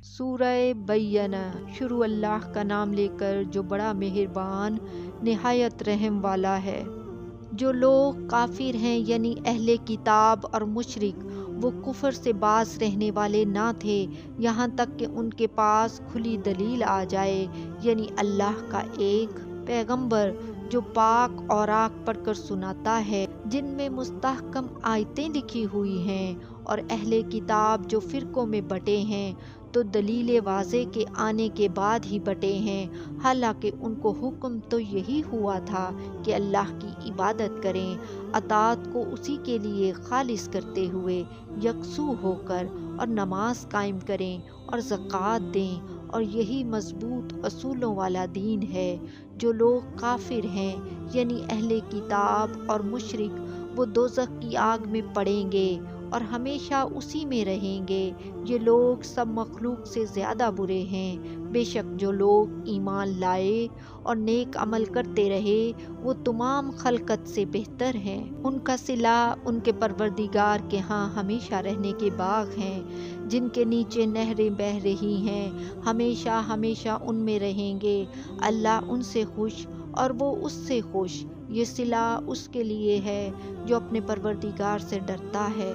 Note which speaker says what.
Speaker 1: سورہ بینہ۔ شروع اللہ کا نام لے کر جو بڑا مہربان نہایت رحم والا ہے۔ جو لوگ کافر ہیں یعنی اہل کتاب اور مشرک، وہ کفر سے باز رہنے والے نہ تھے یہاں تک کہ ان کے پاس کھلی دلیل آ جائے، یعنی اللہ کا ایک پیغمبر جو پاک اوراق پڑھ کر سناتا ہے جن میں مستحکم آیتیں لکھی ہوئی ہیں، اور اہل کتاب جو فرقوں میں بٹے ہیں تو دلیل واضح کے آنے کے بعد ہی بٹے ہیں، حالانکہ ان کو حکم تو یہی ہوا تھا کہ اللہ کی عبادت کریں، اطاعت کو اسی کے لیے خالص کرتے ہوئے یکسو ہو کر، اور نماز قائم کریں اور زکوٰۃ دیں، اور یہی مضبوط اصولوں والا دین ہے۔ جو لوگ کافر ہیں یعنی اہل کتاب اور مشرک، وہ دوزخ کی آگ میں پڑیں گے اور ہمیشہ اسی میں رہیں گے۔ یہ لوگ سب مخلوق سے زیادہ برے ہیں۔ بے شک جو لوگ ایمان لائے اور نیک عمل کرتے رہے وہ تمام خلقت سے بہتر ہیں۔ ان کا صلہ ان کے پروردگار کے ہاں ہمیشہ رہنے کے باغ ہیں جن کے نیچے نہریں بہہ رہی ہیں، ہمیشہ ہمیشہ ان میں رہیں گے۔ اللہ ان سے خوش اور وہ اس سے خوش۔ یہ صلہ اس کے لیے ہے جو اپنے پروردگار سے ڈرتا ہے۔